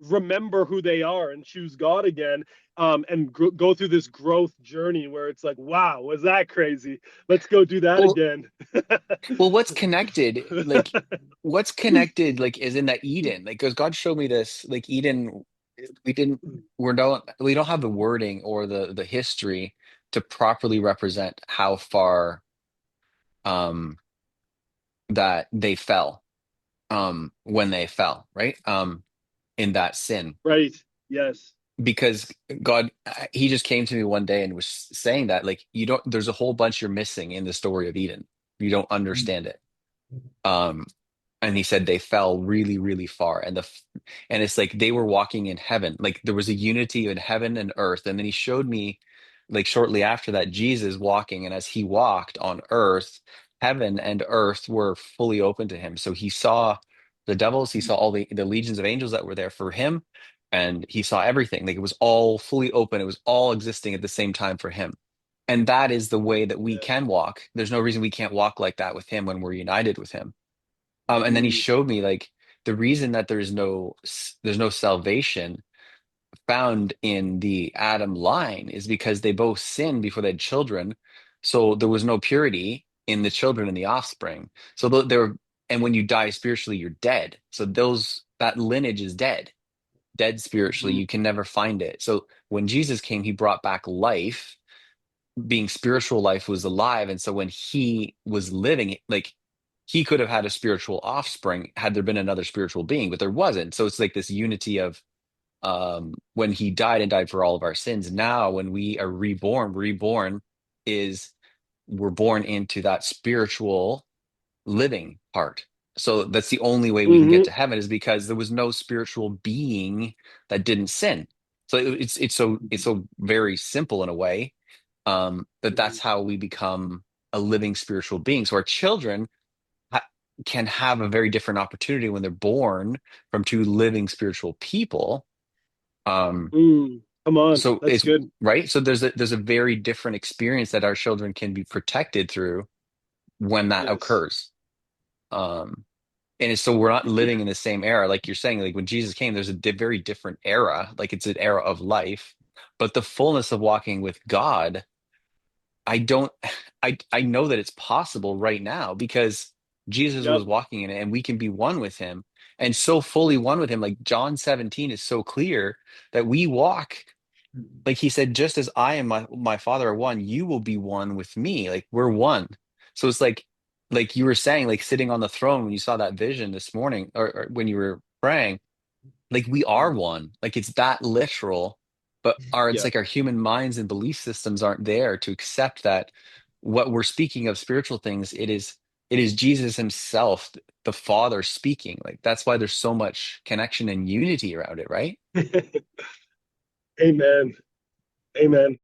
remember who they are and choose God again, and go through this growth journey where it's like, wow, was that crazy? Let's go do that Well, again. well, what's connected, like, is in that Eden. Like, because God showed me this, like, Eden, we didn't, we don't have the wording or the history to properly represent how far um that they fell when they fell, right? In that sin. Right. Yes. Because God, he just came to me one day and was saying that, like, you don't, there's a whole bunch you're missing in the story of Eden. You don't understand it. Um, and he said they fell really, really far. And it's like they were walking in heaven. Like there was a unity in heaven and earth. And then he showed me, like, shortly after that, Jesus walking. And as he walked on earth, heaven and earth were fully open to him. So he saw the devils, he saw all the legions of angels that were there for him, and he saw everything. Like it was all fully open. It was all existing at the same time for him. And that is the way that we Yeah. can walk. There's no reason we can't walk like that with him when we're united with him. And then he Mm, showed me, like, the reason that there's no salvation found in the Adam line is because they both sinned before they had children. So there was no purity in the children and the offspring. So there, and when you die spiritually, you're dead. So that lineage is dead spiritually. mhm. You can never find it. So when Jesus came, he brought back life. Being spiritual life was alive, and so when he was living, like, he could have had a spiritual offspring had there been another spiritual being, but there wasn't. So it's like this unity of, when he died and died for all of our sins. Now when we are reborn is, we're born into that spiritual living part. So that's the only way we can get Mhm. to heaven, is because there was no spiritual being that didn't sin. So it's so very simple in a way, that that's how we become a living spiritual being. So our children ha can have a very different opportunity when they're born from two living spiritual people. Um, Come on, so that's it's good. right. So there's a very different experience that our children can be protected through when that Yes. occurs. Um, so we're not living in the same era, like you're saying. Like when Jesus came, there's a very different era. Like it's an era of life, but the fullness of walking with God, I don't, I know that it's possible right now because Jesus Yep. was walking in it, and we can be one with him, and so fully one with him. Like John 17 is so clear that we walk, like he said, just as I and my Father are one, you will be one with me. Like we're one. So it's like you were saying, like sitting on the throne when you saw that vision this morning, or when you were praying, like we are one. Like it's that literal, but it's Yeah. like our human minds and belief systems aren't there to accept that what we're speaking of spiritual things, it is Jesus himself, the Father speaking. Like that's why there's so much connection and unity around it, right? Amen. Amen.